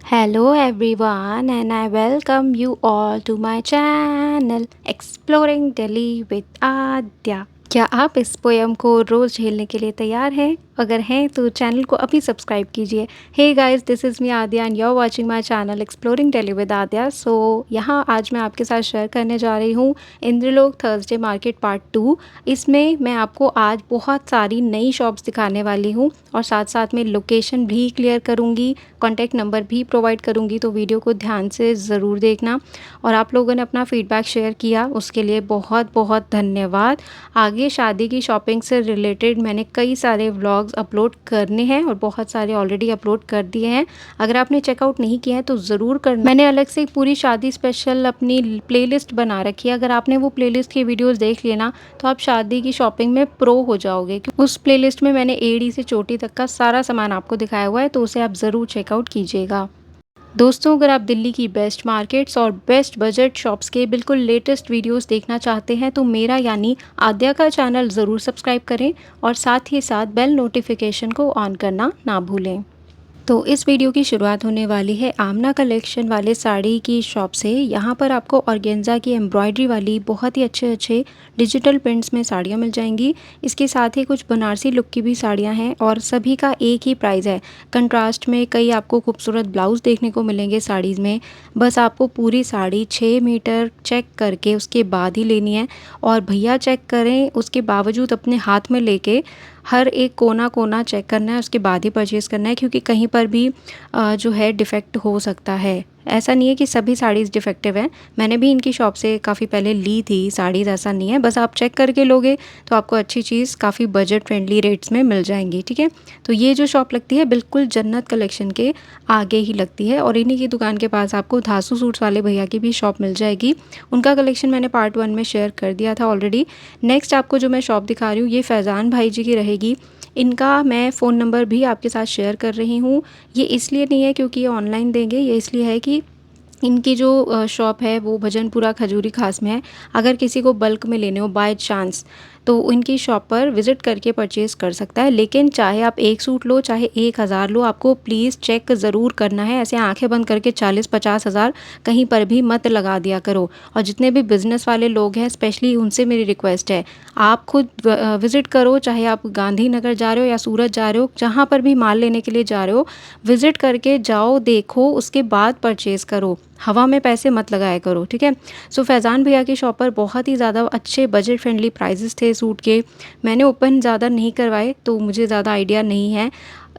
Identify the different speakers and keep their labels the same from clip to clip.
Speaker 1: Hello everyone, and I welcome you all to my channel Exploring Delhi with Adya. क्या आप इस poem को रोज़ झेलने के लिए तैयार हैं? अगर हैं तो चैनल को अभी सब्सक्राइब कीजिए। Hey guys, this is me Aadya and you are watching my channel exploring Delhi with Aadya. So यहाँ आज मैं आपके साथ शेयर करने जा रही हूँ इंद्रलोक थर्सडे मार्केट पार्ट 2। इसमें मैं आपको आज बहुत सारी नई शॉप्स दिखाने वाली हूँ और साथ साथ में लोकेशन भी क्लियर करूँगी, कॉन्टैक्ट नंबर भी प्रोवाइड करूँगी। तो वीडियो को ध्यान से ज़रूर देखना। और आप लोगों ने अपना फ़ीडबैक शेयर किया, उसके लिए बहुत बहुत धन्यवाद। आगे शादी की शॉपिंग से रिलेटेड मैंने कई सारे व्लॉग्स अपलोड करने हैं और बहुत सारे ऑलरेडी अपलोड कर दिए हैं। अगर आपने चेकआउट नहीं किया है तो ज़रूर करना। मैंने अलग से एक पूरी शादी स्पेशल अपनी प्लेलिस्ट बना रखी है। अगर आपने वो प्लेलिस्ट की वीडियोस देख लेना तो आप शादी की शॉपिंग में प्रो हो जाओगे। उस प्लेलिस्ट में मैंने एड़ी से चोटी तक का सारा सामान आपको दिखाया हुआ है, तो उसे आप ज़रूर चेकआउट कीजिएगा। दोस्तों, अगर आप दिल्ली की बेस्ट मार्केट्स और बेस्ट बजट शॉप्स के बिल्कुल लेटेस्ट वीडियोस देखना चाहते हैं तो मेरा यानी आद्या का चैनल ज़रूर सब्सक्राइब करें और साथ ही साथ बेल नोटिफिकेशन को ऑन करना ना भूलें। तो इस वीडियो की शुरुआत होने वाली है आमना कलेक्शन वाले साड़ी की शॉप से। यहाँ पर आपको ऑर्गेन्जा की एम्ब्रॉयडरी वाली बहुत ही अच्छे अच्छे डिजिटल प्रिंट्स में साड़ियाँ मिल जाएंगी। इसके साथ ही कुछ बनारसी लुक की भी साड़ियाँ हैं और सभी का एक ही प्राइस है। कंट्रास्ट में कई आपको खूबसूरत ब्लाउज देखने को मिलेंगे साड़ीज़ में। बस आपको पूरी साड़ी 6 मीटर चेक करके उसके बाद ही लेनी है। और भैया चेक करें उसके बावजूद अपने हाथ में लेके हर एक कोना कोना चेक करना है, उसके बाद ही परचेज़ करना है, क्योंकि कहीं पर भी जो है डिफ़ेक्ट हो सकता है। ऐसा नहीं है कि सभी साड़ीज़ डिफेक्टिव हैं। मैंने भी इनकी शॉप से काफ़ी पहले ली थी साड़ीज़, ऐसा नहीं है। बस आप चेक करके लोगे तो आपको अच्छी चीज़ काफ़ी बजट फ्रेंडली रेट्स में मिल जाएंगी, ठीक है। तो ये जो शॉप लगती है बिल्कुल जन्नत कलेक्शन के आगे ही लगती है और इन्हीं की दुकान के पास आपको धासु सूट्स वाले भैया की भी शॉप मिल जाएगी। उनका कलेक्शन मैंने पार्ट 1 में शेयर कर दिया था ऑलरेडी। नेक्स्ट आपको जो मैं शॉप दिखा रही हूँ ये फैज़ान भाई जी की रहेगी। इनका मैं फ़ोन नंबर भी आपके साथ शेयर कर रही हूँ। ये इसलिए नहीं है क्योंकि ये ऑनलाइन देंगे, ये इसलिए है कि इनकी जो शॉप है वो भजनपुरा खजूरी खास में है। अगर किसी को बल्क में लेने हो बाय चांस तो इनकी शॉप पर विज़िट करके परचेज़ कर सकता है। लेकिन चाहे आप एक सूट लो चाहे 1000 लो, आपको प्लीज़ चेक ज़रूर करना है। ऐसे आंखें बंद करके 40-50 हज़ार कहीं पर भी मत लगा दिया करो। और जितने भी बिज़नेस वाले लोग हैं स्पेशली उनसे मेरी रिक्वेस्ट है, आप खुद विज़िट करो। चाहे आप गांधीनगर जा रहे हो या सूरत जा रहे हो, जहाँ पर भी माल लेने के लिए जा रहे हो, विज़िट करके जाओ, देखो, उसके बाद परचेज़ करो। हवा में पैसे मत लगाया करो, ठीक है। सो फैज़ान भैया की शॉप पर बहुत ही ज़्यादा अच्छे बजट फ्रेंडली प्राइजेस थे सूट के। मैंने ओपन ज़्यादा नहीं करवाए तो मुझे ज़्यादा आइडिया नहीं है।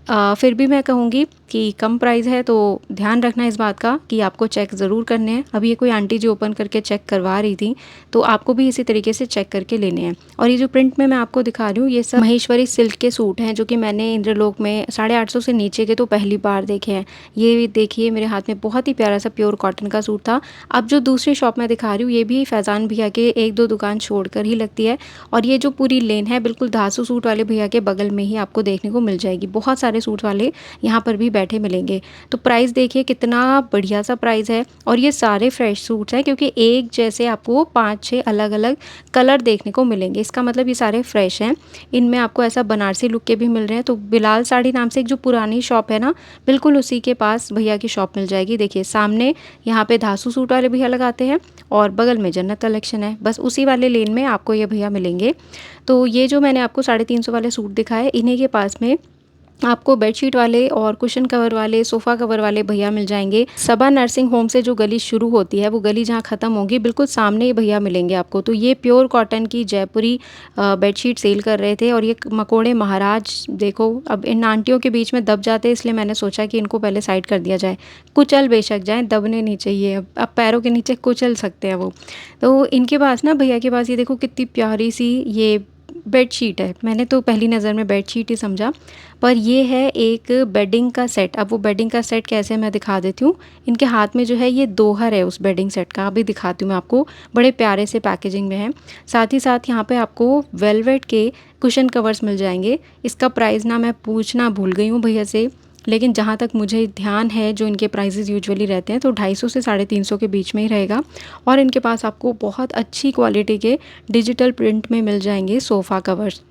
Speaker 1: फिर भी मैं कहूँगी कि कम प्राइस है तो ध्यान रखना इस बात का कि आपको चेक ज़रूर करने हैं। अभी ये कोई आंटी जी ओपन करके चेक करवा रही थी, तो आपको भी इसी तरीके से चेक करके लेने हैं। और ये जो प्रिंट में मैं आपको दिखा रही हूँ ये सब महेश्वरी सिल्क के सूट हैं, जो कि मैंने इंद्रलोक में 850 से नीचे के तो पहली बार देखे हैं। ये देखिए मेरे हाथ में बहुत ही प्यारा सा प्योर कॉटन का सूट था। अब जो दूसरी शॉप मैं दिखा रही हूँ ये भी फैज़ान भैया के 1-2 दुकान छोड़कर ही लगती है। और ये जो पूरी लेन है बिल्कुल धासु सूट वाले भैया के बगल में ही आपको देखने को मिल जाएगी। बहुत सारे सूट वाले यहाँ पर भी बैठे मिलेंगे। तो प्राइस देखिए कितना बढ़िया सा प्राइस है। और ये सारे फ्रेश सूट्स हैं क्योंकि एक जैसे आपको 5-6 अलग अलग कलर देखने को मिलेंगे। इसका मतलब ये सारे फ्रेश हैं। इनमें आपको ऐसा बनारसी लुक के भी मिल रहे हैं। तो बिलाल साड़ी नाम से एक जो पुरानी शॉप है ना, बिल्कुल उसी के पास भैया की शॉप मिल जाएगी। देखिए सामने यहाँ पे धासु सूट वाले भैया लगाते हैं और बगल में जन्नत कलेक्शन है। बस उसी वाले लेन में आपको ये भैया मिलेंगे। तो ये जो मैंने आपको 350 वाले सूट दिखाए, इन्हीं के पास में आपको बेडशीट वाले और कुशन कवर वाले, सोफ़ा कवर वाले भैया मिल जाएंगे। सबा नर्सिंग होम से जो गली शुरू होती है वो गली जहाँ ख़त्म होगी बिल्कुल सामने ही भैया मिलेंगे आपको। तो ये प्योर कॉटन की जयपुरी बेडशीट सेल कर रहे थे। और ये मकोड़े महाराज देखो, अब इन आंटियों के बीच में दब जाते हैं, इसलिए मैंने सोचा कि इनको पहले साइड कर दिया जाए। कुचल बेशक जाए, दबने नहीं चाहिए। अब पैरों के नीचे कुचल सकते हैं वो। तो इनके पास ना, भैया के पास, ये देखो कितनी प्यारी सी ये बेडशीट है। मैंने तो पहली नज़र में बेडशीट ही समझा, पर ये है एक बेडिंग का सेट। अब वो बेडिंग का सेट कैसे मैं दिखा देती हूँ। इनके हाथ में जो है ये दोहर है उस बेडिंग सेट का, अभी दिखाती हूँ मैं आपको। बड़े प्यारे से पैकेजिंग में है। साथ ही साथ यहाँ पे आपको वेलवेट के कुशन कवर्स मिल जाएंगे। इसका प्राइस ना मैं पूछना भूल गई हूँ भैया से, लेकिन जहाँ तक मुझे ध्यान है जो इनके प्राइसेस यूजुअली रहते हैं तो 250 से 350 के बीच में ही रहेगा। और इनके पास आपको बहुत अच्छी क्वालिटी के डिजिटल प्रिंट में मिल जाएंगे सोफ़ा कवर्स।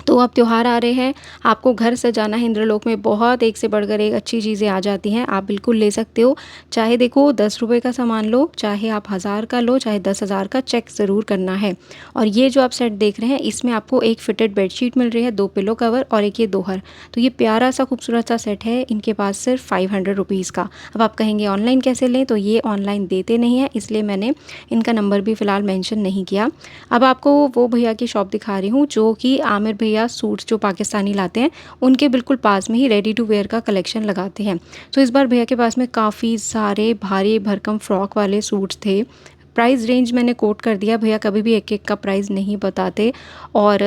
Speaker 1: तो अब त्योहार आ रहे हैं, आपको घर सजाना है, इंद्रलोक में बहुत एक से बढ़कर एक अच्छी चीज़ें आ जाती हैं, आप बिल्कुल ले सकते हो। चाहे देखो 10 रुपए का सामान लो, चाहे आप 1000 का लो, चाहे 10,000 का, चेक ज़रूर करना है। और ये जो आप सेट देख रहे हैं, इसमें आपको एक फिटेड बेडशीट मिल रही है, 2 पिलो कवर और एक ये 2 हर। तो ये प्यारा सा खूबसूरत सा सेट है, इनके पास सिर्फ 500 रुपीज़ का। अब आप कहेंगे ऑनलाइन कैसे लें, तो ये ऑनलाइन देते नहीं हैं, इसलिए मैंने इनका नंबर भी फ़िलहाल मेंशन नहीं किया। अब आपको वो भैया की शॉप दिखा रही हूँ जो कि आमिर भैया सूट्स जो पाकिस्तानी लाते हैं, उनके बिल्कुल पास में ही रेडी टू वेयर का कलेक्शन लगाते हैं। तो इस बार भैया के पास में काफ़ी सारे भारी भरकम फ्रॉक वाले सूट्स थे। प्राइस रेंज मैंने कोट कर दिया, भैया कभी भी एक-एक का प्राइस नहीं बताते। और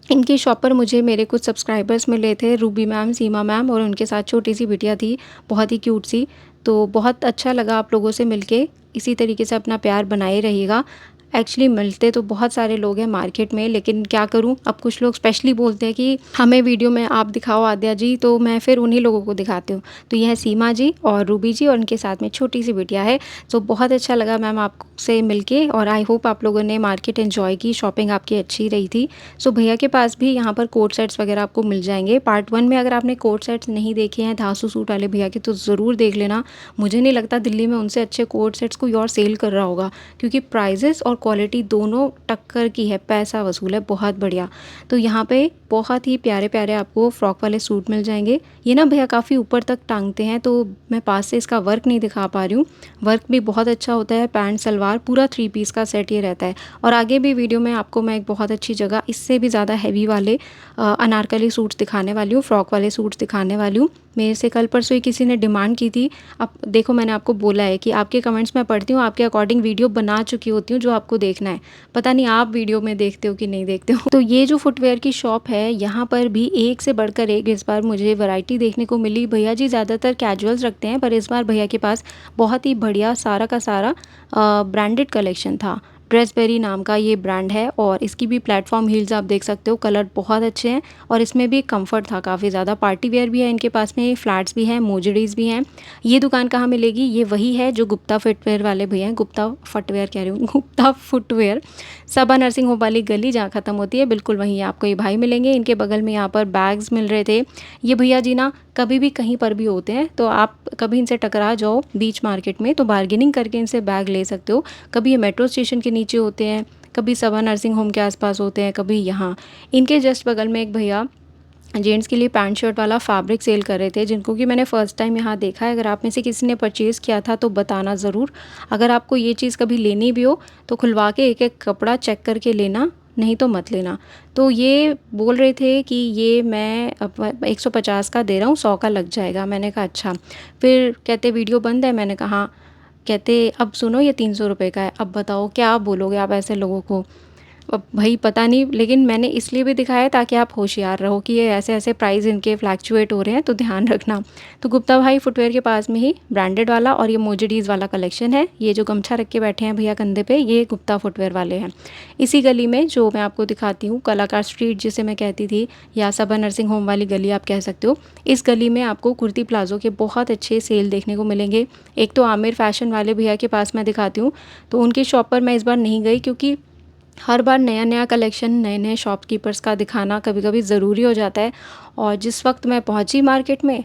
Speaker 1: इनकी शॉप पर मुझे मेरे कुछ सब्सक्राइबर्स मिले थे, रूबी मैम, सीमा मैम और उनके साथ छोटी-सी बिटिया थी, बहुत ही क्यूट सी। तो बहुत अच्छा लगा आप लोगों से मिलके, इसी तरीके से अपना प्यार बनाए रहिएगा। एक्चुअली मिलते तो बहुत सारे लोग हैं मार्केट में, लेकिन क्या करूं, अब कुछ लोग स्पेशली बोलते हैं कि हमें वीडियो में आप दिखाओ आद्या जी, तो मैं फिर उन्हीं लोगों को दिखाती हूँ। तो यह है सीमा जी और रूबी जी और उनके साथ में छोटी सी बिटिया है। तो बहुत अच्छा लगा मैम आपसे मिलके, और आई होप आप लोगों ने मार्केट एंजॉय की, शॉपिंग आपकी अच्छी रही थी। सो भैया के पास भी यहाँ पर कोट सेट्स वगैरह आपको मिल जाएंगे। पार्ट 1 में अगर आपने कोट सेट्स नहीं देखे हैं धासु सूट वाले भैया के, तो ज़रूर देख लेना। मुझे नहीं लगता दिल्ली में उनसे अच्छे कोट सेट्स कोई और सेल कर रहा होगा, क्योंकि प्राइजेस और क्वालिटी दोनों टक्कर की है, पैसा वसूल है, बहुत बढ़िया। तो यहाँ पे बहुत ही प्यारे प्यारे आपको फ्रॉक वाले सूट मिल जाएंगे। ये ना भैया काफ़ी ऊपर तक टांगते हैं, तो मैं पास से इसका वर्क नहीं दिखा पा रही हूँ। वर्क भी बहुत अच्छा होता है, पैंट सलवार पूरा 3 पीस का सेट ये रहता है। और आगे भी वीडियो में आपको मैं एक बहुत अच्छी जगह इससे भी ज़्यादा हैवी वाले अनारकली सूट्स दिखाने वाली हूँ, फ्रॉक वाले सूट्स दिखाने वाली हूँ। मेरे से कल परसों ही किसी ने डिमांड की थी। अब देखो मैंने आपको बोला है कि आपके कमेंट्स मैं पढ़ती हूँ, आपके अकॉर्डिंग वीडियो बना चुकी होती हूँ जो आपको देखना है। पता नहीं आप वीडियो में देखते हो कि नहीं देखते हो। तो ये जो फुटवेयर की शॉप है, यहाँ पर भी एक से बढ़कर एक इस बार मुझे वैरायटी देखने को मिली। भैया जी ज़्यादातर कैजुअल्स रखते हैं, पर इस बार भैया के पास बहुत ही बढ़िया सारा का सारा ब्रांडेड कलेक्शन था। ड्रेसबेरी नाम का ये ब्रांड है और इसकी भी प्लेटफॉर्म हील्स आप देख सकते हो, कलर बहुत अच्छे हैं और इसमें भी कंफर्ट था काफ़ी ज़्यादा। पार्टी वेयर भी है इनके पास में, फ्लैट्स भी हैं, मोजड़ीज़ भी हैं। ये दुकान कहाँ मिलेगी, ये वही है जो गुप्ता फुटवेयर वाले भैया हैं, गुप्ता फुटवेयर कह रही हूँ, गुप्ता फुटवेयर, सबा नर्सिंग होम वाली गली जहाँ ख़त्म होती है, बिल्कुल वहीं आपको ये भाई मिलेंगे। इनके बगल में यहाँ पर बैग्स मिल रहे थे। ये भैया जी ना कभी भी कहीं पर भी होते हैं, तो आप कभी इनसे टकरा जाओ बीच मार्केट में तो बार्गेनिंग करके इनसे बैग ले सकते हो। कभी ये मेट्रो स्टेशन के नीचे होते हैं, कभी सबा नर्सिंग होम के आसपास होते हैं, कभी यहाँ। इनके जस्ट बगल में एक भैया जेंट्स के लिए पैंट शर्ट वाला फैब्रिक सेल कर रहे थे, जिनको कि मैंने फ़र्स्ट टाइम यहाँ देखा है। अगर आप में से किसी ने परचेज़ किया था तो बताना ज़रूर। अगर आपको ये चीज़ कभी लेनी भी हो तो खुलवा के एक एक कपड़ा चेक करके लेना, नहीं तो मत लेना। तो ये बोल रहे थे कि ये मैं 150 का दे रहा हूँ, 100 का लग जाएगा। मैंने कहा अच्छा। फिर कहते वीडियो बंद है, मैंने कहा हाँ। कहते अब सुनो ये 300 रुपये का है, अब बताओ क्या बोलोगे आप ऐसे लोगों को। अब भाई पता नहीं, लेकिन मैंने इसलिए भी दिखाया ताकि आप होशियार रहो कि ये ऐसे ऐसे प्राइस इनके फ्लैक्चुएट हो रहे हैं, तो ध्यान रखना। तो गुप्ता भाई फुटवेयर के पास में ही ब्रांडेड वाला और ये मोजडीज़ वाला कलेक्शन है। ये जो गमछा रख के बैठे हैं भैया कंधे पे, ये गुप्ता फुटवेयर वाले हैं। इसी गली में जो मैं आपको दिखाती हूँ, कलाकार स्ट्रीट जिसे मैं कहती थी, या सबा नर्सिंग होम वाली गली आप कह सकते हो, इस गली में आपको कुर्ती प्लाजो के बहुत अच्छे सेल देखने को मिलेंगे। एक तो आमिर फैशन वाले भैया के पास मैं दिखाती हूँ, तो उनकी शॉप पर मैं इस बार नहीं गई, क्योंकि हर बार नया नया कलेक्शन नए नए शॉपकीपर्स का दिखाना कभी कभी ज़रूरी हो जाता है। और जिस वक्त मैं पहुंची मार्केट में,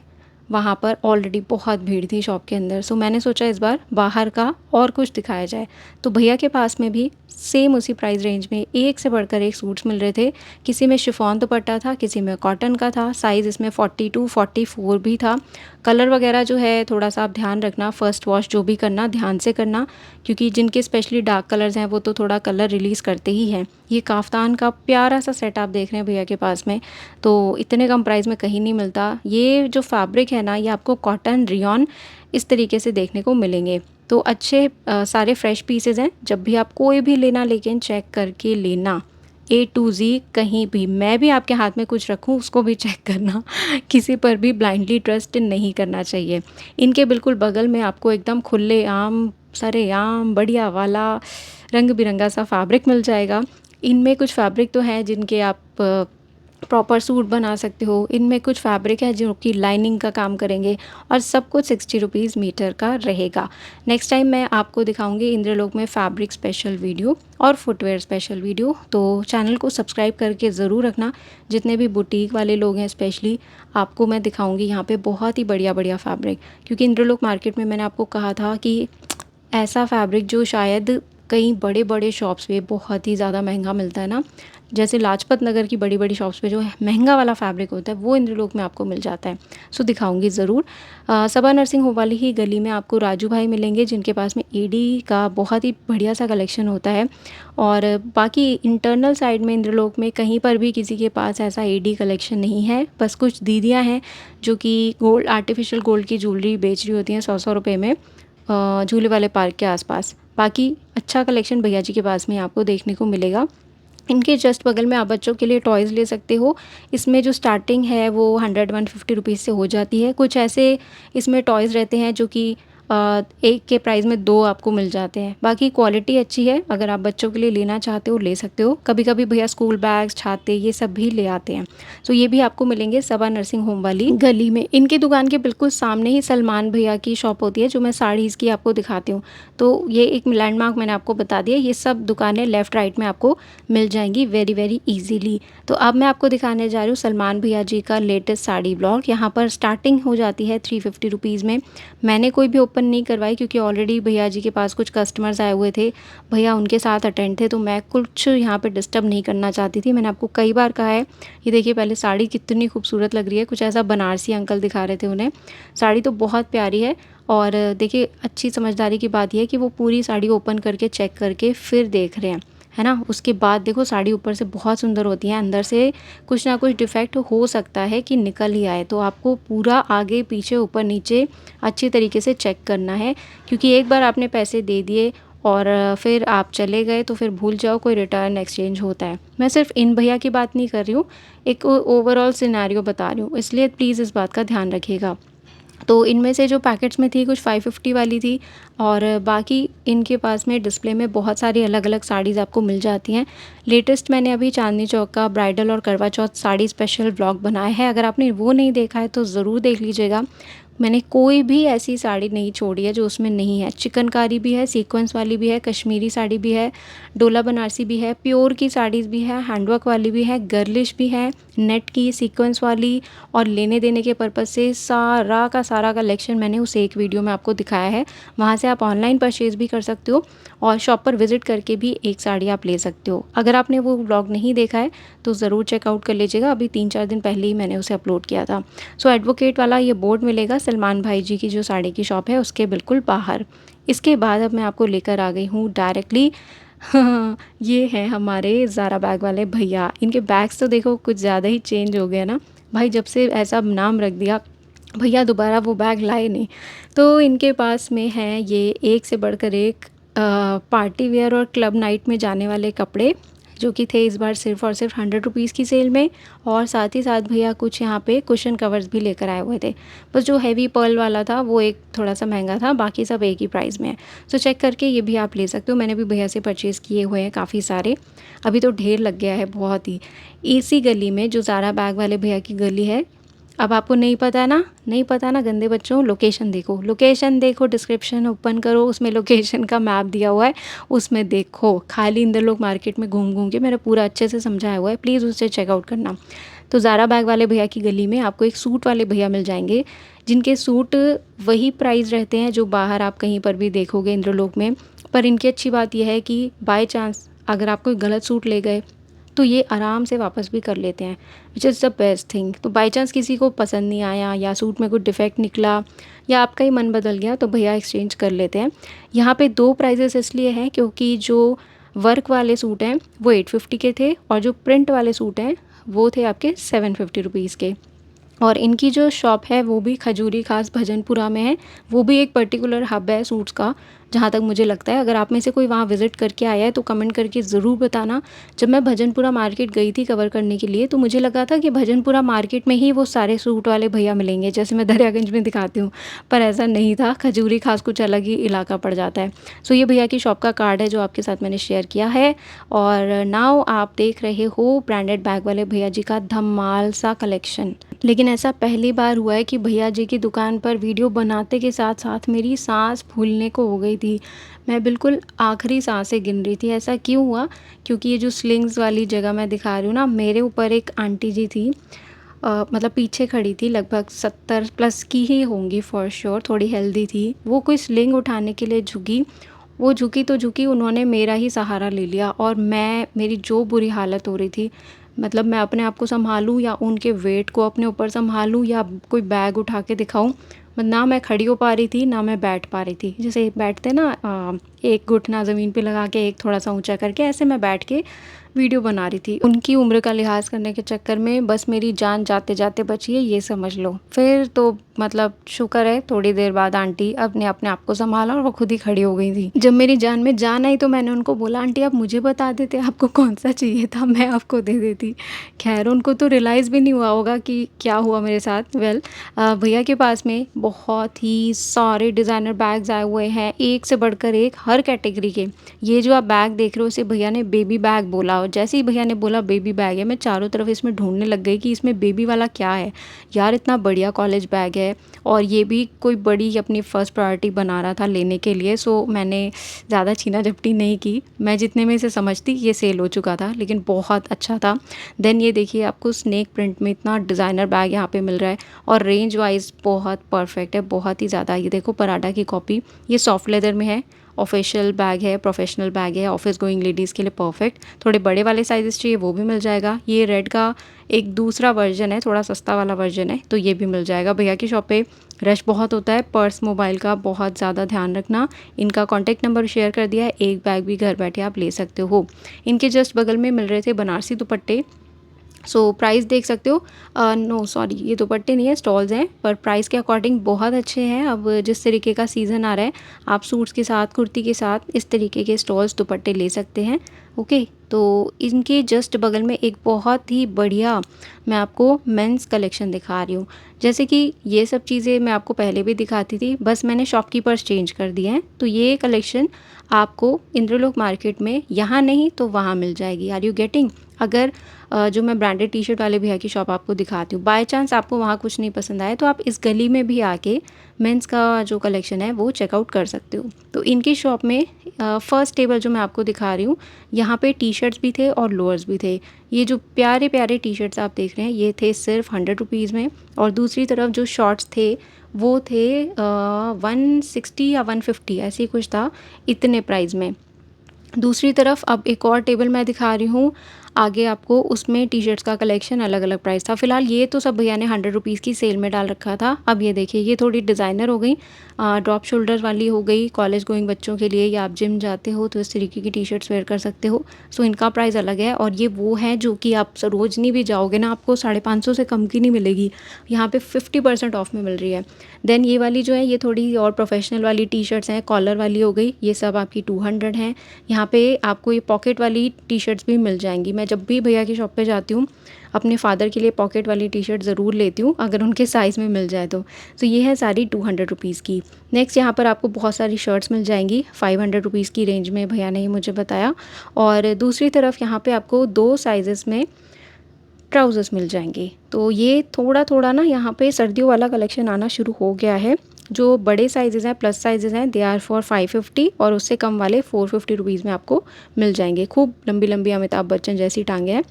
Speaker 1: वहाँ पर ऑलरेडी बहुत भीड़ थी शॉप के अंदर। सो मैंने सोचा इस बार बाहर का और कुछ दिखाया जाए। तो भैया के पास में भी सेम उसी प्राइस रेंज में एक से बढ़कर एक सूट्स मिल रहे थे। किसी में शिफॉन दुपट्टा था, किसी में कॉटन का था, साइज़ इसमें 42 44 भी था। कलर वगैरह जो है थोड़ा सा आप ध्यान रखना, फ़र्स्ट वॉश जो भी करना ध्यान से करना, क्योंकि जिनके स्पेशली डार्क कलर्स हैं वो तो थोड़ा कलर रिलीज़ करते ही हैं। ये काफ्तान का प्यारा सा सेट आप देख रहे हैं भैया के पास में, तो इतने कम प्राइस में कहीं नहीं मिलता। ये जो फैब्रिक है ना, ये आपको कॉटन रियॉन इस तरीके से देखने को मिलेंगे। तो अच्छे सारे फ्रेश पीसेज हैं। जब भी आप कोई भी लेना, लेकिन चेक करके लेना, ए टू ज़ी कहीं भी। मैं भी आपके हाथ में कुछ रखूं उसको भी चेक करना। किसी पर भी ब्लाइंडली ट्रस्ट नहीं करना चाहिए। इनके बिल्कुल बगल में आपको एकदम खुले आम, सरेआम बढ़िया वाला रंग बिरंगा सा फैब्रिक मिल जाएगा। इनमें कुछ फैब्रिक तो हैं जिनके आप प्रॉपर सूट बना सकते हो। इनमें कुछ फैब्रिक है जो कि लाइनिंग का काम करेंगे और सब कुछ 60 रुपीज़ मीटर का रहेगा। नेक्स्ट टाइम मैं आपको दिखाऊंगी इंद्रलोक में फैब्रिक स्पेशल वीडियो और फुटवेयर स्पेशल वीडियो, तो चैनल को सब्सक्राइब करके ज़रूर रखना। जितने भी बुटीक वाले लोग हैं स्पेशली आपको मैं दिखाऊंगी यहाँ पे बहुत ही बढ़िया बढ़िया फैब्रिक, क्योंकि इंद्रलोक मार्केट में मैंने आपको कहा था कि ऐसा फैब्रिक जो शायद कई बड़े बड़े शॉप्स पे बहुत ही ज़्यादा महंगा मिलता है ना, जैसे लाजपत नगर की बड़ी बड़ी शॉप्स पे जो महंगा वाला फैब्रिक होता है वो इंद्रलोक में आपको मिल जाता है। सो दिखाऊंगी ज़रूर। सबा नर्सिंग होम वाली ही गली में आपको राजू भाई मिलेंगे जिनके पास में एडी का बहुत ही बढ़िया सा कलेक्शन होता है। और बाकी इंटरनल साइड में इंद्रलोक में कहीं पर भी किसी के पास ऐसा एडी कलेक्शन नहीं है। बस कुछ दीदियाँ हैं जो कि गोल्ड आर्टिफिशियल गोल्ड की ज्वेलरी बेच रही होती हैं 100 रुपये में झूले वाले पार्क के आसपास। बाकी अच्छा कलेक्शन भैया जी के पास में आपको देखने को मिलेगा। इनके जस्ट बगल में आप बच्चों के लिए टॉयज़ ले सकते हो। इसमें जो स्टार्टिंग है वो 100-150 रुपीज़ से हो जाती है। कुछ ऐसे इसमें टॉयज़ रहते हैं जो कि एक के प्राइस में दो आपको मिल जाते हैं। बाकी क्वालिटी अच्छी है, अगर आप बच्चों के लिए लेना चाहते हो ले सकते हो। कभी कभी भैया स्कूल बैग्स छाते ये सब भी ले आते हैं। तो ये भी आपको मिलेंगे सबा नर्सिंग होम वाली गली में। इनकी दुकान के बिल्कुल सामने ही सलमान भैया की शॉप होती है जो मैं साड़ीज़ की आपको दिखाती हूँ। तो ये एक लैंडमार्क मैंने आपको बता दिया। ये सब दुकानें लेफ़्ट राइट में आपको मिल जाएंगी वेरी वेरी ईजीली। तो अब मैं आपको दिखाने जा रही हूँ सलमान भैया जी का लेटेस्ट साड़ी ब्लॉग। यहाँ पर स्टार्टिंग हो जाती है 350 रुपीज़ में। मैंने कोई भी ओपन नहीं करवाई क्योंकि ऑलरेडी भैया जी के पास कुछ कस्टमर्स आए हुए थे, भैया उनके साथ अटेंड थे, तो मैं कुछ यहाँ पे डिस्टर्ब नहीं करना चाहती थी। मैंने आपको कई बार कहा है। ये देखिए पहले साड़ी कितनी खूबसूरत लग रही है, कुछ ऐसा बनारसी अंकल दिखा रहे थे उन्हें। साड़ी तो बहुत प्यारी है। और देखिए अच्छी समझदारी की बात यह है कि वो पूरी साड़ी ओपन करके चेक करके फिर देख रहे हैं, है ना। उसके बाद देखो साड़ी ऊपर से बहुत सुंदर होती है, अंदर से कुछ ना कुछ डिफेक्ट हो सकता है कि निकल ही आए। तो आपको पूरा आगे पीछे ऊपर नीचे अच्छी तरीके से चेक करना है, क्योंकि एक बार आपने पैसे दे दिए और फिर आप चले गए तो फिर भूल जाओ कोई रिटर्न एक्सचेंज होता है। मैं सिर्फ इन भैया की बात नहीं कर रही हूँ, एक ओवरऑल सिनेरियो बता रही हूँ, इसलिए प्लीज़ इस बात का ध्यान रखिएगा। तो इनमें से जो पैकेट्स में थी कुछ 550 वाली थी और बाकी इनके पास में डिस्प्ले में बहुत सारी अलग अलग साड़ीज़ आपको मिल जाती हैं। लेटेस्ट मैंने अभी चांदनी चौक का ब्राइडल और करवा चौथ साड़ी स्पेशल व्लॉग बनाया है, अगर आपने वो नहीं देखा है तो ज़रूर देख लीजिएगा। मैंने कोई भी ऐसी साड़ी नहीं छोड़ी है जो उसमें नहीं है। चिकनकारी भी है, सीक्वेंस वाली भी है, कश्मीरी साड़ी भी है, डोला बनारसी भी है, प्योर की साड़ीज़ भी है, हैंडवर्क वाली भी है, गर्लिश भी है, नेट की सीक्वेंस वाली। और लेने देने के पर्पज़ से सारा का सारा कलेक्शन मैंने उस एक वीडियो में आपको दिखाया है। वहाँ से आप ऑनलाइन परचेज़ भी कर सकते हो और शॉप पर विज़िट करके भी एक साड़ी आप ले सकते हो। अगर आपने वो व्लॉग नहीं देखा है तो ज़रूर चेकआउट कर लीजिएगा, अभी 3-4 दिन पहले ही मैंने उसे अपलोड किया था। सो एडवोकेट वाला ये बोर्ड मिलेगा सलमान भाई जी की जो साड़ी की शॉप है उसके बिल्कुल बाहर। इसके बाद अब मैं आपको लेकर आ गई हूँ डायरेक्टली हाँ, ये हैं हमारे ज़ारा बैग वाले भैया। इनके बैग्स तो देखो कुछ ज़्यादा ही चेंज हो गया ना भाई, जब से ऐसा नाम रख दिया भैया दोबारा वो बैग लाए नहीं। तो इनके पास में है ये एक से बढ़कर एक पार्टी वेयर और क्लब नाइट में जाने वाले कपड़े, जो कि थे इस बार सिर्फ़ और सिर्फ 100 रुपीज़ की सेल में। और साथ ही साथ भैया कुछ यहाँ पे कुशन कवर्स भी लेकर आए हुए थे। बस जो हैवी पर्ल वाला था वो एक थोड़ा सा महंगा था, बाकी सब एक ही प्राइस में है। तो चेक करके ये भी आप ले सकते हो। मैंने भी भैया से परचेज़ किए हुए हैं काफ़ी सारे, अभी तो ढेर लग गया है बहुत ही। इसी गली में जो ज़ारा बैग वाले भैया की गली है, अब आपको नहीं पता ना, नहीं पता ना गंदे बच्चों, लोकेशन देखो, लोकेशन देखो, डिस्क्रिप्शन ओपन करो, उसमें लोकेशन का मैप दिया हुआ है, उसमें देखो। खाली इंद्रलोक मार्केट में घूम घूम के मैंने पूरा अच्छे से समझाया हुआ है, प्लीज़ उसे चेकआउट करना। तो ज़ारा बैग वाले भैया की गली में आपको एक सूट वाले भैया मिल जाएंगे, जिनके सूट वही प्राइस रहते हैं जो बाहर आप कहीं पर भी देखोगे इंद्रलोक में। पर इनकी अच्छी बात यह है कि बाय चांस अगर आप कोई गलत सूट ले गए तो ये आराम से वापस भी कर लेते हैं, which is the best thing. तो बाई चांस किसी को पसंद नहीं आया या सूट में कुछ डिफेक्ट निकला या आपका ही मन बदल गया तो भैया एक्सचेंज कर लेते हैं। यहाँ पे दो प्राइजेस इसलिए हैं क्योंकि जो वर्क वाले सूट हैं वो 850 के थे और जो प्रिंट वाले सूट हैं वो थे आपके 750 रुपीज़ के। और इनकी जो शॉप है वो भी खजूरी खास भजनपुरा में है, वो भी एक पर्टिकुलर हब है सूट्स का जहाँ तक मुझे लगता है। अगर आप में से कोई वहाँ विज़िट करके आया है तो कमेंट करके ज़रूर बताना। जब मैं भजनपुरा मार्केट गई थी कवर करने के लिए, तो मुझे लगा था कि भजनपुरा मार्केट में ही वो सारे सूट वाले भैया मिलेंगे, जैसे मैं दरियागंज में दिखाती हूँ, पर ऐसा नहीं था। खजूरी खास कुछ अलग ही इलाका पड़ जाता है। सो ये भैया की शॉप का कार्ड है जो आपके साथ मैंने शेयर किया है। और नाउ आप देख रहे हो ब्रांडेड बैग वाले भैया जी का धमाल सा कलेक्शन। लेकिन ऐसा पहली बार हुआ है कि भैया जी की दुकान पर वीडियो बनाते के साथ साथ मेरी सांस फूलने को हो गई थी। मैं बिल्कुल आखिरी सांसें गिन रही थी। ऐसा क्यों हुआ? क्योंकि ये जो स्लिंग्स वाली जगह मैं दिखा रही हूँ ना, मेरे ऊपर एक आंटी जी थी, मतलब पीछे खड़ी थी, लगभग 70 प्लस की ही होंगी फॉर श्योर, थोड़ी हेल्दी थी। वो कोई स्लिंग उठाने के लिए झुकी, वो झुकी तो झुकी, उन्होंने मेरा ही सहारा ले लिया और मेरी जो बुरी हालत हो रही थी, मतलब मैं अपने आप को सँभालूँ या उनके वेट को अपने ऊपर सँभालूँ या कोई बैग उठा के दिखाऊँ, ना मैं खड़ी हो पा रही थी, ना मैं बैठ पा रही थी। जैसे बैठते ना, एक घुटना ज़मीन पे लगा के एक थोड़ा-सा ऊँचा करके, ऐसे मैं बैठ के वीडियो बना रही थी। उनकी उम्र का लिहाज़ करने के चक्कर में बस मेरी जान जाते-जाते बची है, ये समझ लो। फिर तो मतलब शुक्र है, थोड़ी देर बाद आंटी अपने अपने आप को सँभाला और वो खुद ही खड़ी हो गई थी। जब मेरी जान में जान आई तो मैंने उनको बोला, आंटी आप मुझे बता देते आपको कौन-सा चाहिए था, मैं आपको दे देती। ख़ैर उनको तो रियलाइज़ भी नहीं हुआ होगा कि क्या हुआ मेरे साथ। भैया के पास में बहुत ही सारे डिज़ाइनर बैग्स आए हुए हैं, एक से बढ़कर एक, हर कैटेगरी के। ये जो आप बैग देख रहे हो, इसे भैया ने बेबी बैग बोला, और जैसे ही भैया ने बोला बेबी बैग है, मैं चारों तरफ इसमें ढूँढने लग गई कि इसमें बेबी वाला क्या है। यार इतना बढ़िया कॉलेज बैग है, और ये भी कोई बड़ी अपनी फर्स्ट प्रायोरिटी बना रहा था लेने के लिए। सो मैंने ज़्यादा छीना झपटी नहीं की। मैं जितने में इसे समझती ये सेल हो चुका था, लेकिन बहुत अच्छा था। देन ये देखिए, आपको स्नेक प्रिंट में इतना डिज़ाइनर बैग यहाँ पे मिल रहा है, और रेंज वाइज बहुत परफेक्ट है, बहुत ही ज़्यादा। ये देखो पराठा की कॉपी, ये सॉफ्ट लेदर में है, ऑफिशियल बैग है, प्रोफेशनल बैग है, ऑफिस गोइंग लेडीज़ के लिए परफेक्ट। थोड़े बड़े वाले साइज़ चाहिए वो भी मिल जाएगा। ये रेड का एक दूसरा वर्जन है, थोड़ा सस्ता वाला वर्जन है, तो ये भी मिल जाएगा। भैया की शॉप पे रश बहुत होता है, पर्स मोबाइल का बहुत ज़्यादा ध्यान रखना। इनका कॉन्टैक्ट नंबर शेयर कर दिया है, एक बैग भी घर बैठे आप ले सकते हो। इनके जस्ट बगल में मिल रहे थे बनारसी दुपट्टे। सो प्राइस देख सकते हो, नो सॉरी, ये दुपट्टे नहीं है, स्टॉल्स हैं, पर प्राइस के अकॉर्डिंग बहुत अच्छे हैं। अब जिस तरीके का सीज़न आ रहा है, आप सूट्स के साथ, कुर्ती के साथ इस तरीके के स्टॉल्स दुपट्टे ले सकते हैं। ओके, तो इनके जस्ट बगल में एक बहुत ही बढ़िया मैं आपको मेंस कलेक्शन दिखा रही हूँ। जैसे कि ये सब चीज़ें मैं आपको पहले भी दिखाती थी, बस मैंने शॉपकीपर्स चेंज कर दिए हैं। तो ये कलेक्शन आपको इंद्रलोक मार्केट में यहाँ नहीं तो वहाँ मिल जाएगी। Are you getting? अगर जो मैं ब्रांडेड टी शर्ट वाले भैया की शॉप आपको दिखाती हूँ, बाय चांस आपको वहाँ कुछ नहीं पसंद आए, तो आप इस गली में भी आके मेंस का जो कलेक्शन है वो चेकआउट कर सकते हो। तो इनकी शॉप में फर्स्ट टेबल जो मैं आपको दिखा रही हूँ, यहाँ पे टी शर्ट्स भी थे और लोअर्स भी थे। ये जो प्यारे प्यारे टी शर्ट्स आप देख रहे हैं, ये थे सिर्फ 100 रुपीज़ में, और दूसरी तरफ जो शॉर्ट्स थे वो थे 160 या 150 ऐसे ही कुछ था, इतने प्राइस में। दूसरी तरफ अब एक और टेबल मैं दिखा रही हूँ आगे आपको, उसमें टी शर्ट्स का कलेक्शन अलग अलग प्राइस था। फिलहाल ये तो सब भैया ने 100 रुपीज़ की सेल में डाल रखा था। अब ये देखिए, ये थोड़ी डिज़ाइनर हो गई, ड्रॉप शोल्डर वाली हो गई, कॉलेज गोइंग बच्चों के लिए, या आप जिम जाते हो तो इस तरीके की टी शर्ट्स वेयर कर सकते हो। सो इनका प्राइस अलग है, और ये वो है जो कि आप सरोजनी भी जाओगे ना, आपको 550 से कम की नहीं मिलेगी, यहाँ पे 50% ऑफ में मिल रही है। देन ये वाली जो है, ये थोड़ी और प्रोफेशनल वाली टी शर्ट्स हैं, कॉलर वाली हो गई, ये सब आपकी 200 हैं। यहाँ पे आपको ये पॉकेट वाली टी शर्ट्स भी मिल जाएंगी। मैं जब भी भैया की शॉप पे जाती हूँ, अपने फादर के लिए पॉकेट वाली टी शर्ट ज़रूर लेती हूँ, अगर उनके साइज़ में मिल जाए तो। ये है सारी 200 रुपीज़ की। नेक्स्ट यहाँ पर आपको बहुत सारी शर्ट्स मिल जाएंगी 500 रुपीज़ की रेंज में, भैया ने ये मुझे बताया। और दूसरी तरफ यहाँ पे आपको 2 साइज़ेस में ट्राउज़र्स मिल जाएंगे। तो ये थोड़ा थोड़ा ना यहाँ पे सर्दियों वाला कलेक्शन आना शुरू हो गया है। जो बड़े साइज़ेज़ हैं, प्लस साइज़ेज़ हैं, दे आर फॉर 550, और उससे कम वाले 450 रुपीज़ में आपको मिल जाएंगे। खूब लंबी लंबी अमिताभ बच्चन जैसी टांगें हैं,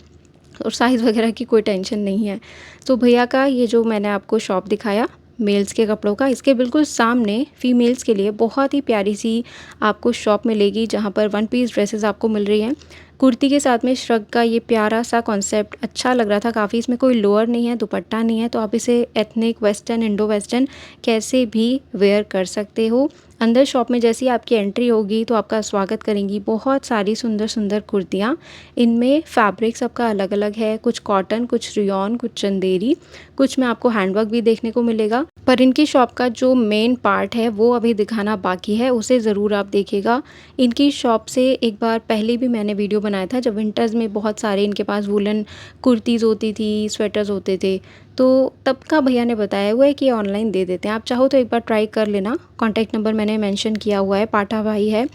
Speaker 1: और साइज़ वगैरह की कोई टेंशन नहीं है। तो भैया का ये जो मैंने आपको शॉप दिखाया मेल्स के कपड़ों का, इसके बिल्कुल सामने फ़ीमेल्स के लिए बहुत ही प्यारी सी आपको शॉप मिलेगी, जहाँ पर 1 पीस ड्रेसेस आपको मिल रही हैं। कुर्ती के साथ में श्रग का ये प्यारा सा कॉन्सेप्ट अच्छा लग रहा था काफ़ी। इसमें कोई लोअर नहीं है, दुपट्टा नहीं है, तो आप इसे एथनिक, वेस्टर्न, इंडो वेस्टर्न कैसे भी वेयर कर सकते हो। अंदर शॉप में जैसे ही आपकी एंट्री होगी तो आपका स्वागत करेंगी बहुत सारी सुंदर-सुंदर कुर्तियाँ। इनमें फैब्रिक सबका अलग-अलग है, कुछ कॉटन, कुछ रियॉन, कुछ चंदेरी, कुछ में आपको हैंडवर्क भी देखने को मिलेगा। पर इनकी शॉप का जो मेन पार्ट है वो अभी दिखाना बाकी है, उसे ज़रूर आप देखिएगा। इनकी शॉप से एक बार पहले भी मैंने वीडियो बनाया था जब विंटर्स में बहुत सारे इनके पास वूलन कुर्तीज़ होती थी, स्वेटर्स होते थे। तो तब का भैया ने बताया हुआ है कि ऑनलाइन दे देते हैं, आप चाहो तो एक बार ट्राई कर लेना। कॉन्टैक्ट नंबर मैंने मेंशन किया हुआ है, पाठा भाई है।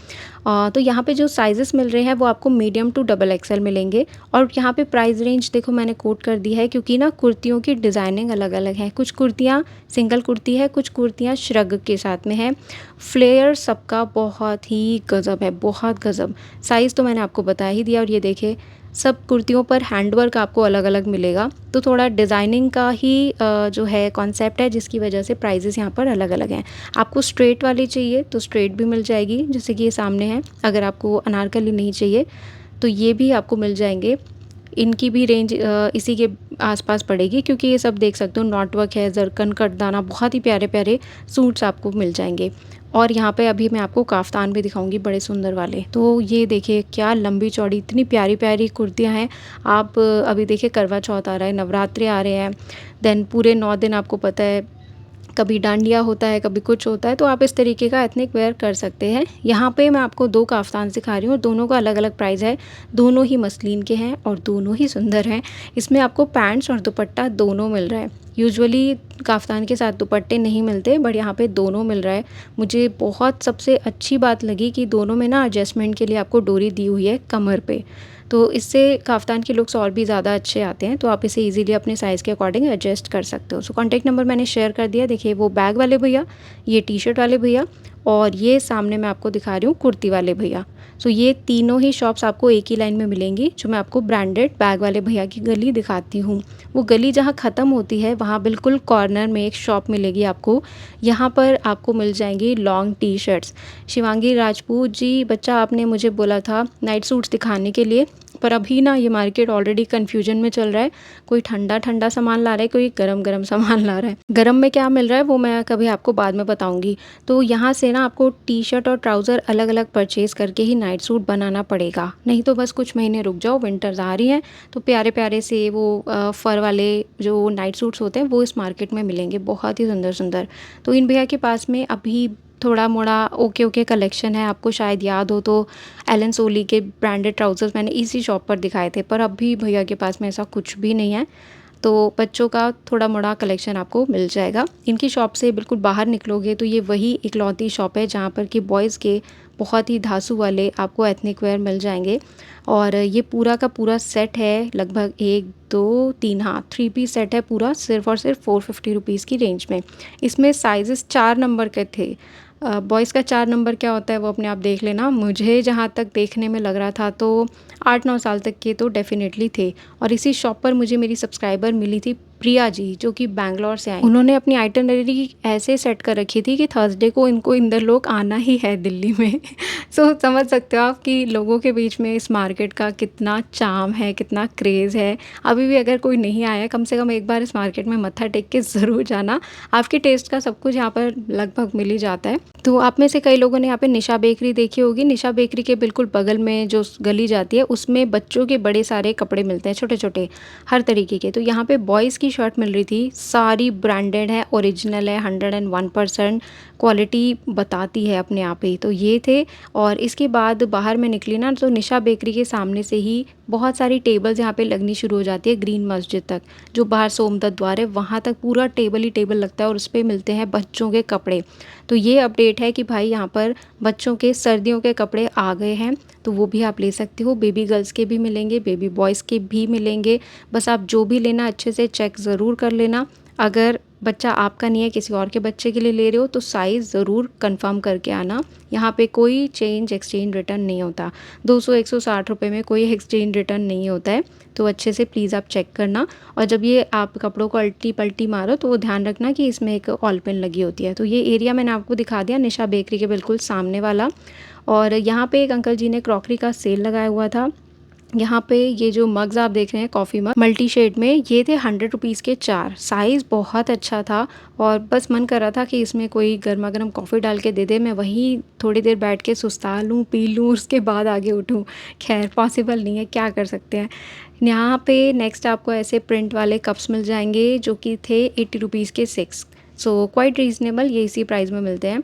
Speaker 1: तो यहाँ पे जो साइज़ेस मिल रहे हैं वो आपको मीडियम टू डबल एक्सेल मिलेंगे। और यहाँ पे प्राइस रेंज देखो मैंने कोट कर दी है क्योंकि ना कुर्तियों की डिज़ाइनिंग अलग-अलग है। कुछ कुर्तियाँ सिंगल कुर्ती है, कुछ कुर्तियाँ श्रग के साथ में है। फ्लेयर सबका बहुत ही गज़ब है, बहुत गज़ब। साइज़ तो मैंने आपको बता ही दिया। और ये देखिए सब कुर्तियों पर हैंडवर्क आपको अलग-अलग मिलेगा। तो थोड़ा डिज़ाइनिंग का ही जो है कॉन्सेप्ट है जिसकी वजह से प्राइजेज़ यहाँ पर अलग-अलग हैं। आपको स्ट्रेट वाली चाहिए तो स्ट्रेट भी मिल जाएगी, जैसे कि ये सामने है। अगर आपको अनारकली नहीं चाहिए तो ये भी आपको मिल जाएंगे। इनकी भी रेंज इसी के आसपास पड़ेगी क्योंकि ये सब देख सकते हो नॉट वर्क है, जरकन कटदाना, बहुत ही प्यारे-प्यारे सूट्स आपको मिल जाएंगे। और यहाँ पे अभी मैं आपको काफ्तान भी दिखाऊंगी बड़े सुंदर वाले। तो ये देखिए क्या लंबी चौड़ी इतनी प्यारी-प्यारी कुर्तियाँ हैं। आप अभी देखिए करवा चौथ आ रहा है, नवरात्रे आ रहे हैं, देन पूरे 9 दिन आपको पता है कभी डांडिया होता है, कभी कुछ होता है, तो आप इस तरीके का एथनिक वेयर कर सकते हैं। यहाँ पे मैं आपको 2 काफ्तान सिखा रही हूँ, दोनों का अलग-अलग प्राइस है। दोनों ही मसलिन के हैं और दोनों ही सुंदर हैं। इसमें आपको पैंट्स और दुपट्टा दोनों मिल रहा है। यूजुअली काफ्तान के साथ दुपट्टे नहीं मिलते, बट यहाँ पे दोनों मिल रहा है। मुझे बहुत सबसे अच्छी बात लगी कि दोनों में ना एडजस्टमेंट के लिए आपको डोरी दी हुई है कमर पे। तो इससे काफ्तान के लुक्स और भी ज़्यादा अच्छे आते हैं। तो आप इसे इजीली अपने साइज़ के अकॉर्डिंग एडजस्ट कर सकते हो। सो कॉन्टैक्ट नंबर मैंने शेयर कर दिया। देखिए वो बैग वाले भैया, ये टी-शर्ट वाले भैया और ये सामने मैं आपको दिखा रही हूँ कुर्ती वाले भैया। सो ये तीनों ही शॉप्स आपको एक ही लाइन में मिलेंगी। जो मैं आपको ब्रांडेड बैग वाले भैया की गली दिखाती हूँ, वो गली जहाँ ख़त्म होती है वहाँ बिल्कुल कॉर्नर में एक शॉप मिलेगी आपको। यहाँ पर आपको मिल जाएंगी long T shirts. Shivangi Rajput ji, बच्चा आपने मुझे बोला था नाइट सूट्स दिखाने के लिए, पर अभी ना ये मार्केट ऑलरेडी कन्फ्यूजन में चल रहा है। कोई ठंडा-ठंडा सामान ला रहा है, कोई गरम-गरम सामान ला रहा है। गरम में क्या मिल रहा है वो मैं कभी आपको बाद में बताऊँगी। तो यहाँ से ना आपको टी-शर्ट और ट्राउज़र अलग-अलग परचेज़ करके ही नाइट सूट बनाना पड़ेगा। नहीं तो बस कुछ महीने रुक जाओ, विंटर्स आ रही हैं तो प्यारे-प्यारे से वो फ़र वाले जो नाइट सूट्स होते हैं वो इस मार्केट में मिलेंगे, बहुत ही सुंदर-सुंदर। तो इन भैया के पास में अभी थोड़ा-मोड़ा ओके-ओके कलेक्शन है। आपको शायद याद हो तो एलन सोली के ब्रांडेड ट्राउज़र्स मैंने इसी शॉप पर दिखाए थे, पर अभी भैया के पास में ऐसा कुछ भी नहीं है। तो बच्चों का थोड़ा-मोड़ा कलेक्शन आपको मिल जाएगा। इनकी शॉप से बिल्कुल बाहर निकलोगे तो ये वही इकलौती शॉप है जहाँ पर कि बॉयज़ के बहुत ही धांसू वाले आपको एथनिक वेयर मिल जाएँगे। और ये पूरा का पूरा सेट है, लगभग 1, 2, 3, हाँ 3 पीस सेट है पूरा, सिर्फ़ और सिर्फ 450 रुपीज़ की रेंज में। इसमें साइज़ेस 4 नंबर के थे। बॉयज़ का 4 नंबर क्या होता है वो अपने आप देख लेना। मुझे जहाँ तक देखने में लग रहा था तो 8-9 साल तक के तो डेफ़िनेटली थे। और इसी शॉप पर मुझे मेरी सब्सक्राइबर मिली थी प्रिया जी, जो कि बैंगलोर से आई। उन्होंने अपनी आइटिनरी ऐसे सेट कर रखी थी कि थर्सडे को इनको इंदर लोग आना ही है दिल्ली में। सो समझ सकते हो आप कि लोगों के बीच में इस मार्केट का कितना चार्म है, कितना क्रेज़ है। अभी भी अगर कोई नहीं आया है, कम से कम एक बार इस मार्केट में मत्था टेक के ज़रूर जाना। आपके टेस्ट का सब कुछ यहाँ पर लगभग मिल ही जाता है। तो आप में से कई लोगों ने यहाँ पे निशा बेकरी देखी होगी। निशा बेकरी के बिल्कुल बगल में जो गली जाती है उसमें बच्चों के बड़े सारे कपड़े मिलते हैं, छोटे-छोटे हर तरीके के। तो यहाँ पे बॉयज़ की शर्ट मिल रही थी, सारी ब्रांडेड है, ओरिजिनल है, 101% क्वालिटी बताती है अपने आप ही। तो ये थे। और इसके बाद बाहर मैं निकली ना तो निशा बेकरी के सामने से ही बहुत सारी टेबल्स यहाँ पे लगनी शुरू हो जाती है ग्रीन मस्जिद तक, जो बाहर सोमदत्त द्वार है वहाँ तक पूरा टेबल ही टेबल लगता है और उस पे मिलते हैं बच्चों के कपड़े। तो ये अपडेट है कि भाई यहाँ पर बच्चों के सर्दियों के कपड़े आ गए हैं, तो वो भी आप ले सकते हो। बेबी गर्ल्स के भी मिलेंगे, बेबी बॉयज़ के भी मिलेंगे। बस आप जो भी लेना अच्छे से चेक ज़रूर कर लेना। अगर बच्चा आपका नहीं है, किसी और के बच्चे के लिए ले रहे हो तो साइज़ ज़रूर कंफर्म करके आना। यहाँ पे कोई चेंज एक्सचेंज रिटर्न नहीं होता। 200-160 रुपये में कोई एक्सचेंज रिटर्न नहीं होता है। तो अच्छे से प्लीज़ आप चेक करना। और जब ये आप कपड़ों को अल्टी पल्टी मारो तो वो ध्यान रखना कि इसमें एक ऑल पिन लगी होती है। तो ये एरिया मैंने आपको दिखा दिया निशा बेकरी के बिल्कुल सामने वाला। और यहाँ पे एक अंकल जी ने क्रॉकरी का सेल लगाया हुआ था। यहाँ पे ये जो मग्स आप देख रहे हैं कॉफ़ी मग मल्टी शेड में, ये थे 100 रुपीज़ के 4। साइज़ बहुत अच्छा था और बस मन कर रहा था कि इसमें कोई गर्मा गर्म कॉफ़ी डाल के दे दे, मैं वहीं थोड़ी देर बैठ के सुस्ता लूँ, पी लूँ, उसके बाद आगे उठूँ। खैर पॉसिबल नहीं है, क्या कर सकते हैं। यहाँ पे नेक्स्ट आपको ऐसे प्रिंट वाले कप्स मिल जाएंगे जो कि थे 80 रुपीज़ के 6। सो क्वाइट रीज़नेबल, ये इसी प्राइस में मिलते हैं।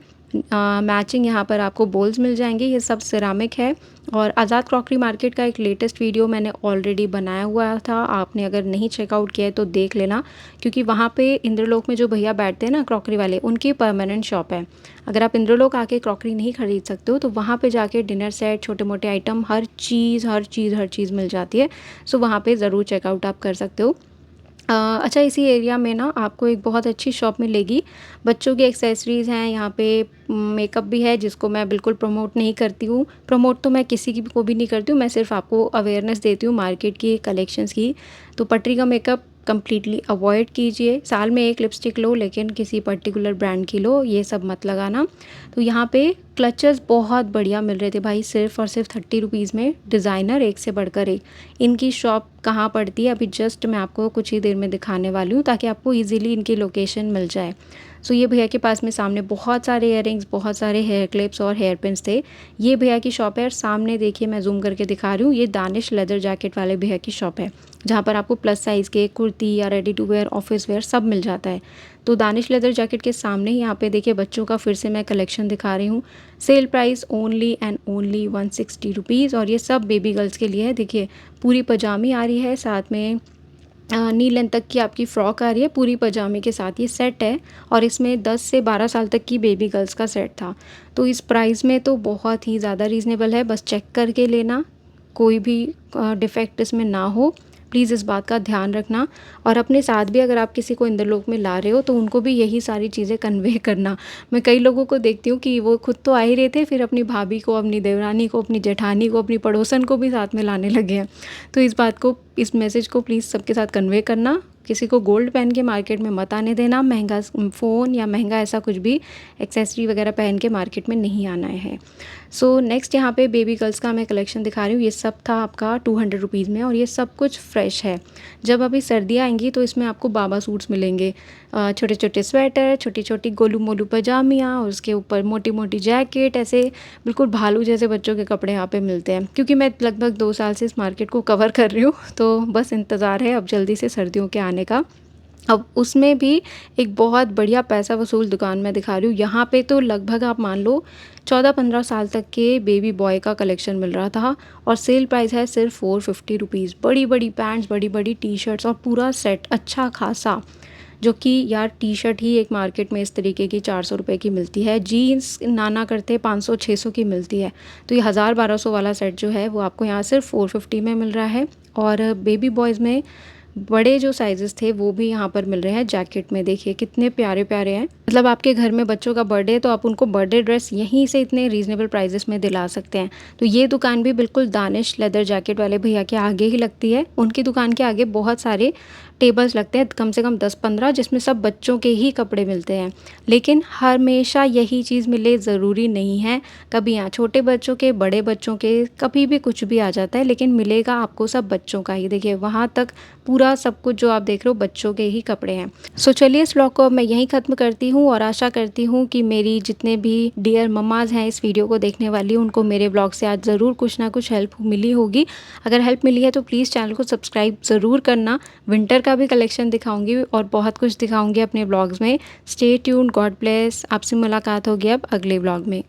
Speaker 1: मैचिंग यहाँ पर आपको बोल्स मिल जाएंगे, ये सब सिरामिक है। और आज़ाद क्रॉकरी मार्केट का एक लेटेस्ट वीडियो मैंने ऑलरेडी बनाया हुआ था, आपने अगर नहीं चेकआउट किया है तो देख लेना, क्योंकि वहाँ पे इंद्रलोक में जो भैया बैठते हैं ना क्रॉकरी वाले, उनकी परमानेंट शॉप है। अगर आप इंद्रलोक आके क्रॉकरी नहीं खरीद सकते हो तो वहाँ पे जाके डिनर सेट, छोटे मोटे आइटम, हर चीज़ हर चीज़ हर चीज़ मिल जाती है। सो वहाँ पे ज़रूर चेकआउट आप कर सकते हो। अच्छा, इसी एरिया में ना आपको एक बहुत अच्छी शॉप मिलेगी, बच्चों की एक्सेसरीज़ हैं यहाँ पे, मेकअप भी है जिसको मैं बिल्कुल प्रमोट नहीं करती हूँ। प्रमोट तो मैं किसी की को भी नहीं करती हूँ, मैं सिर्फ आपको अवेयरनेस देती हूँ मार्केट की कलेक्शंस की। तो पटरी का मेकअप कंप्लीटली अवॉइड कीजिए, साल में एक लिपस्टिक लो लेकिन किसी पर्टिकुलर ब्रांड की लो, ये सब मत लगाना। तो यहाँ पे क्लचेस बहुत बढ़िया मिल रहे थे भाई, सिर्फ और सिर्फ 30 रुपीज़ में, डिज़ाइनर एक से बढ़कर एक। इनकी शॉप कहाँ पड़ती है अभी जस्ट मैं आपको कुछ ही देर में दिखाने वाली हूँ, ताकि आपको इजीली इनकी लोकेशन मिल जाए। सो ये भैया के पास में सामने बहुत सारे इयररिंग्स, बहुत सारे हेयर क्लिप्स और हेयर पिन्स थे। ये भैया की शॉप है और सामने देखिए मैं जूम करके दिखा रही हूँ, ये दानिश लेदर जैकेट वाले भैया की शॉप है, जहाँ पर आपको प्लस साइज़ के कुर्ती या ready to wear, office wear सब मिल जाता है। तो दानिश लेदर जैकेट के सामने ही यहाँ पे देखिए बच्चों का फिर से मैं कलेक्शन दिखा रही हूँ। Sale price only and only 160 rupees, और ये सब बेबी गर्ल्स के लिए है। देखिए पूरी पजामी आ रही है, साथ में नी लेंथ तक की आपकी फ़्रॉक आ रही है पूरी पजामे के साथ, ये सेट है। और इसमें 10 से 12 साल तक की बेबी गर्ल्स का सेट था। तो इस प्राइस में तो बहुत ही ज़्यादा रीज़नेबल है, बस चेक करके लेना, कोई भी डिफ़ेक्ट इसमें ना हो, प्लीज़ इस बात का ध्यान रखना। और अपने साथ भी अगर आप किसी को इंद्रलोक में ला रहे हो तो उनको भी यही सारी चीज़ें कन्वे करना। मैं कई लोगों को देखती हूँ कि वो खुद तो आ ही रहे थे, फिर अपनी भाभी को, अपनी देवरानी को, अपनी जेठानी को, अपनी पड़ोसन को भी साथ में लाने लगे हैं। तो इस बात को, इस मैसेज को प्लीज़ सबके साथ कन्वे करना, किसी को गोल्ड पहन के मार्केट में मत आने देना, महंगा फ़ोन या महंगा ऐसा कुछ भी एक्सेसरी वगैरह पहन के मार्केट में नहीं आना है। सो नेक्स्ट यहाँ पे बेबी गर्ल्स का मैं कलेक्शन दिखा रही हूँ, ये सब था आपका 200 रुपीज़ में, और ये सब कुछ फ्रेश है। जब अभी सर्दियाँ आएंगी तो इसमें आपको बाबा सूट्स मिलेंगे, छोटे छोटे स्वेटर, छोटी छोटी गोलू मोलू पजामियाँ, और उसके ऊपर मोटी मोटी जैकेट, ऐसे बिल्कुल भालू जैसे बच्चों के कपड़े यहाँ पे मिलते हैं। क्योंकि मैं लगभग 2 साल से इस मार्केट को कवर कर रही हूँ, तो बस इंतज़ार है अब जल्दी से सर्दियों के आने का। अब उसमें भी एक बहुत बढ़िया पैसा वसूल दुकान मैं दिखा रही हूँ। यहाँ पे तो लगभग आप मान लो 14-15 साल तक के बेबी बॉय का कलेक्शन मिल रहा था, और सेल प्राइस है सिर्फ 450 रुपीज़। बड़ी बड़ी पैंट्स, बड़ी बड़ी टी शर्ट्स और पूरा सेट अच्छा खासा, जो कि यार टी शर्ट ही एक मार्केट में इस तरीके की 400 रुपये की मिलती है, जीन्स नाना करते 500-600 की मिलती है। तो ये 1000-1200 वाला सेट जो है वो आपको यहाँ सिर्फ 450 में मिल रहा है। और बेबी बॉयज़ में बड़े जो साइजेस थे वो भी यहाँ पर मिल रहे हैं जैकेट में, देखिए कितने प्यारे प्यारे हैं। मतलब आपके घर में बच्चों का बर्थडे है तो आप उनको बर्थडे ड्रेस यहीं से इतने रीज़नेबल प्राइजेस में दिला सकते हैं। तो ये दुकान भी बिल्कुल दानिश लेदर जैकेट वाले भैया के आगे ही लगती है। उनकी दुकान के आगे बहुत सारे टेबल्स लगते हैं, कम से कम 10-15, जिसमें सब बच्चों के ही कपड़े मिलते हैं। लेकिन हमेशा यही चीज़ मिले ज़रूरी नहीं है, कभी यहाँ छोटे बच्चों के, बड़े बच्चों के, कभी भी कुछ भी आ जाता है, लेकिन मिलेगा आपको सब बच्चों का ही। देखिए वहाँ तक पूरा सब कुछ जो आप देख रहे हो बच्चों के ही कपड़े हैं। सो चलिए इस व्लॉग को अब मैं यहीं ख़त्म करती हूँ, और आशा करती हूँ कि मेरी जितने भी डियर मम्माज़ हैं इस वीडियो को देखने वाली, उनको मेरे व्लॉग से आज ज़रूर कुछ ना कुछ हेल्प मिली होगी। अगर हेल्प मिली है तो प्लीज़ चैनल को सब्सक्राइब ज़रूर करना। विंटर का भी कलेक्शन दिखाऊंगी और बहुत कुछ दिखाऊंगी अपने व्लॉग्स में। Stay tuned, God bless. आपसे मुलाकात होगी अब अगले व्लॉग में।